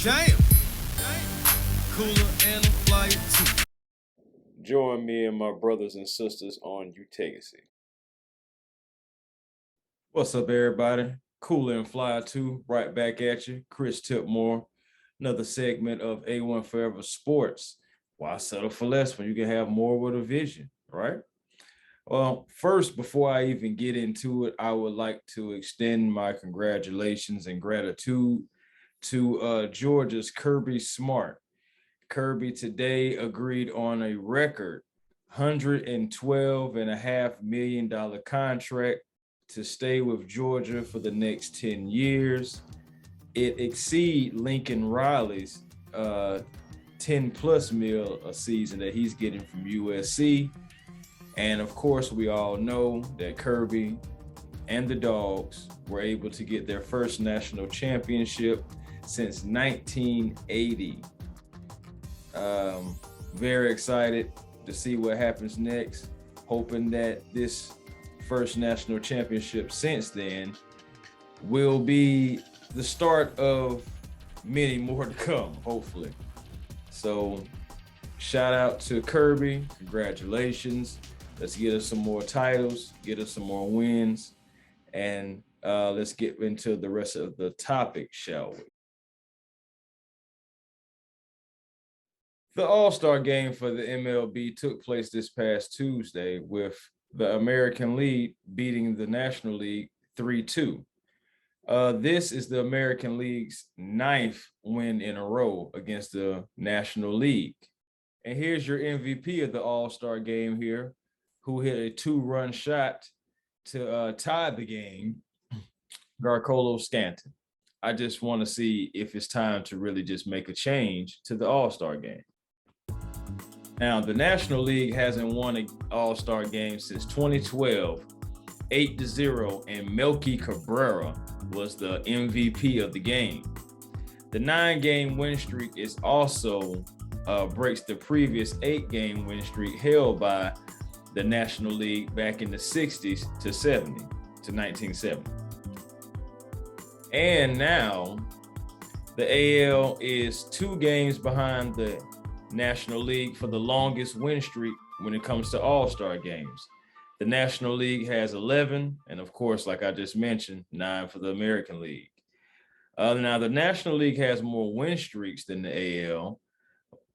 Damn. Cooler and a flyer too. Join me and my brothers and sisters on Utagacy. What's up, everybody? Cooler and Flyer 2, right back at you. Chris Tipmore, another segment of A1 Forever Sports. Why settle for less when you can have more with a vision, right? Well, first, before I even get into it, I would like to extend my congratulations and gratitude to Georgia's Kirby Smart. Kirby today agreed on a record $112.5 million contract to stay with Georgia for the next 10 years. It exceeds Lincoln Riley's 10 plus mil a season that he's getting from USC. And of course, we all know that Kirby and the Dogs were able to get their first national championship since 1980. Very excited to see what happens next, hoping that this first national championship since then will be the start of many more to come, hopefully. So shout out to Kirby, congratulations. Let's get us some more titles, get us some more wins, and let's get into the rest of the topic, shall we? The AllStar Game for the MLB took place this past Tuesday with the American League beating the National League 3-2. This is the American League's 9th win in a row against the National League. And here's your MVP of the AllStar Game here, who hit a 2-run shot to tie the game, Garcolo Stanton. I just want to see if it's time to really just make a change to the AllStar Game. Now, the National League hasn't won an All-Star Game since 2012, 8-0, and Melky Cabrera was the MVP of the game. The 9-game win streak is also breaks the previous 8-game win streak held by the National League back in the 60s to 1970. And now the AL is 2 games behind the National League for the longest win streak when it comes to All-Star games. The National League has 11, and of course, like I just mentioned, 9 for the American League. Now, the National League has more win streaks than the AL,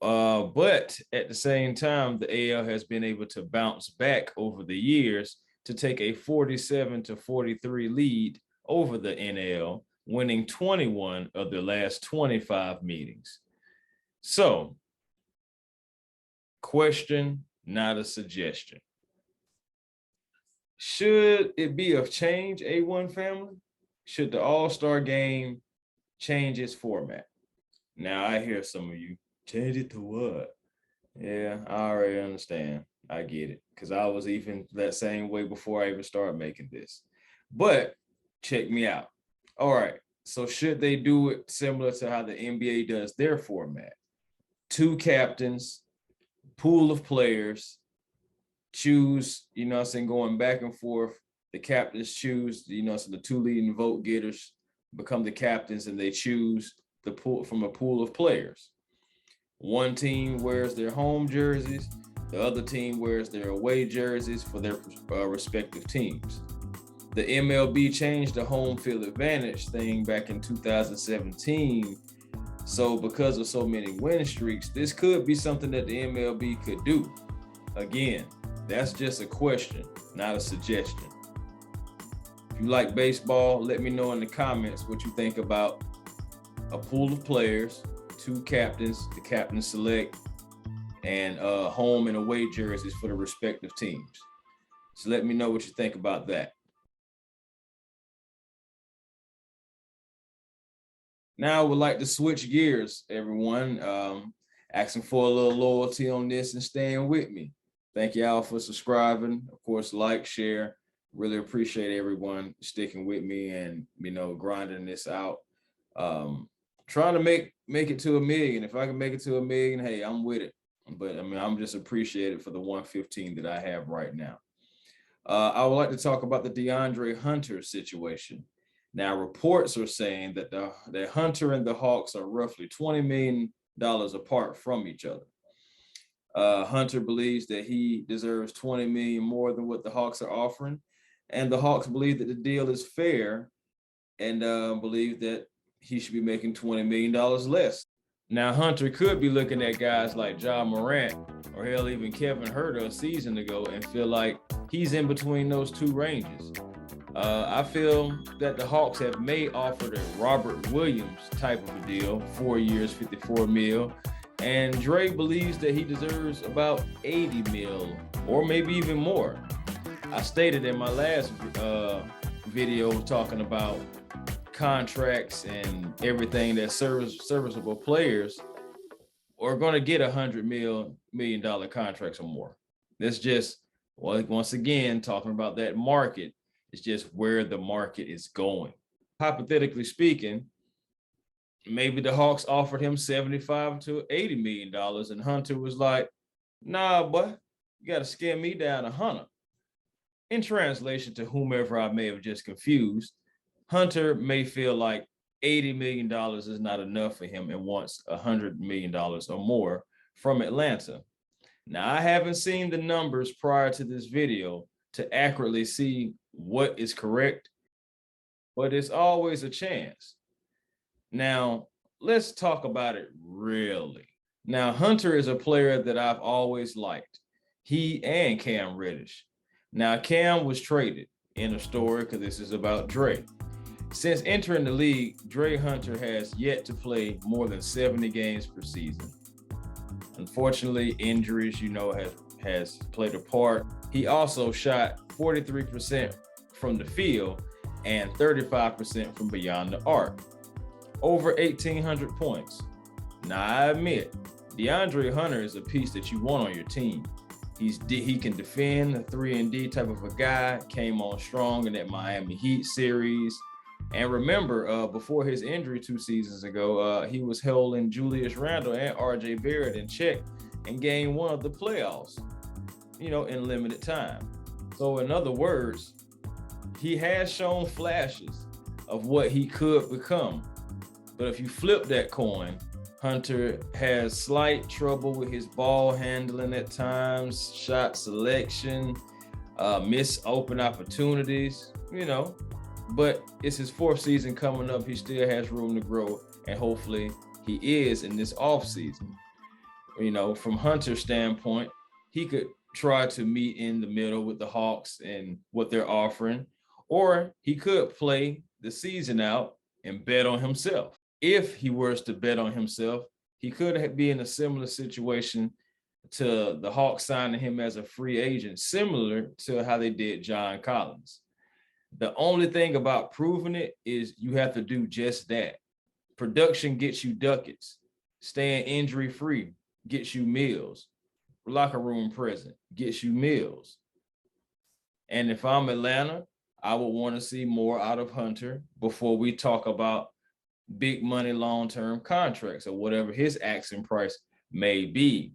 but at the same time, the AL has been able to bounce back over the years to take a 47-43 lead over the NL, winning 21 of their last 25 meetings. So, question, not a suggestion. Should it be a change, A1 family? Should the All-Star Game change its format? Now, I hear some of you, change it to what? Yeah, I already understand. I get it, because I was even that same way before I even started making this. But check me out. All right, so should they do it similar to how the NBA does their format? 2 captains, pool of players, choose, going back and forth. The captains choose, so the 2 leading vote getters become the captains, and they choose the pool from a pool of players. One team wears their home jerseys, the other team wears their away jerseys for their respective teams. The MLB changed the home field advantage thing back in 2017. So because of so many win streaks, this could be something that the MLB could do. Again, that's just a question, not a suggestion. If you like baseball, let me know in the comments what you think about a pool of players, 2 captains, the captains select, and home and away jerseys for the respective teams. So let me know what you think about that. Now I would like to switch gears, everyone. Asking for a little loyalty on this and staying with me. Thank y'all for subscribing. Of course, like, share. Really appreciate everyone sticking with me and, grinding this out. Trying to make it to 1 million. If I can make it to 1 million, hey, I'm with it. But I'm just appreciated for the 115 that I have right now. I would like to talk about the DeAndre Hunter situation. Now, reports are saying that that Hunter and the Hawks are roughly $20 million apart from each other. Hunter believes that he deserves 20 million more than what the Hawks are offering, and the Hawks believe that the deal is fair and believe that he should be making $20 million less. Now, Hunter could be looking at guys like Ja Morant or hell, even Kevin Huerter a season ago and feel like he's in between those two ranges. I feel that the Hawks have may offered a Robert Williams type of a deal, 4 years, 54 mil, and Dre believes that he deserves about 80 mil or maybe even more. I stated in my last video talking about contracts and everything that serviceable players are going to get $100 million contracts or more. That's just, well, once again, talking about that market. It's just where the market is going. Hypothetically speaking, maybe the Hawks offered him $75 to $80 million, and Hunter was like, nah, boy, you got to scare me down $100. In translation to whomever I may have just confused, Hunter may feel like $80 million is not enough for him and wants $100 million or more from Atlanta. Now, I haven't seen the numbers prior to this video to accurately see what is correct, but it's always a chance. Now, let's talk about it really. Now, Hunter is a player that I've always liked. He and Cam Reddish. Now, Cam was traded in a story because this is about Dre. Since entering the league, Dre Hunter has yet to play more than 70 games per season. Unfortunately, injuries, has played a part. He also shot 43% from the field and 35% from beyond the arc. Over 1,800 points. Now, I admit, DeAndre Hunter is a piece that you want on your team. He can defend, a 3-and-D type of a guy, came on strong in that Miami Heat series. And remember, before his injury 2 seasons ago, he was holding Julius Randle and RJ Barrett in check in game 1 of the playoffs, in limited time. So in other words, he has shown flashes of what he could become. But if you flip that coin, Hunter has slight trouble with his ball handling at times, shot selection, missed open opportunities, but it's his 4th season coming up. He still has room to grow, and hopefully he is in this off season. From Hunter's standpoint, he could try to meet in the middle with the Hawks and what they're offering, or he could play the season out and bet on himself. If he was to bet on himself, he could be in a similar situation to the Hawks signing him as a free agent, similar to how they did John Collins. The only thing about proving it is you have to do just that. Production gets you ducats. Staying injury-free gets you meals. Locker room present gets you meals. And if I'm Atlanta, I would want to see more out of Hunter before we talk about big money long-term contracts or whatever his asking price may be.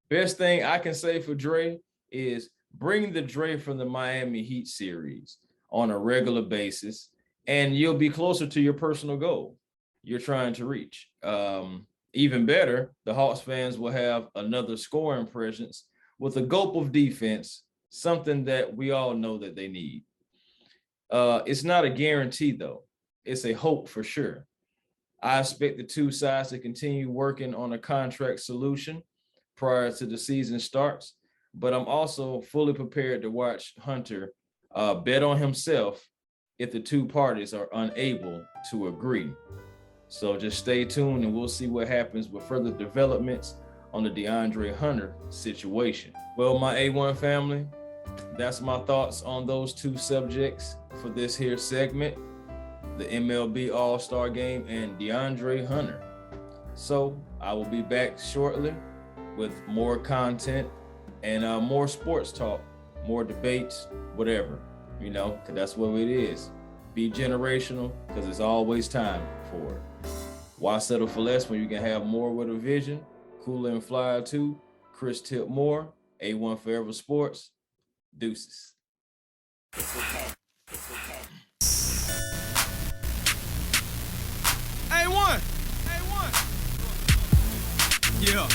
Best thing I can say for Dre is bring the Dre from the Miami Heat series on a regular basis, and you'll be closer to your personal goal you're trying to reach. Even better, the Hawks fans will have another scoring presence with a gulp of defense, something that we all know that they need. It's not a guarantee, though. It's a hope for sure. I expect the two sides to continue working on a contract solution prior to the season starts, but I'm also fully prepared to watch Hunter bet on himself if the two parties are unable to agree. So just stay tuned and we'll see what happens with further developments on the DeAndre Hunter situation. Well, my A1 family, that's my thoughts on those two subjects for this here segment, the MLB All-Star Game and DeAndre Hunter. So I will be back shortly with more content and more sports talk, more debates, whatever, because that's what it is. Be generational, because there's always time for it. Why settle for less when you can have more with a vision? Cooler and Flyer 2, Chris Tip Moore, A1 Forever Sports, deuces. Yeah,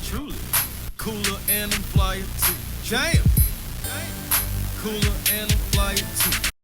truly. Cooler and I'm flyer too. Jam. Cooler and I'm flyer too.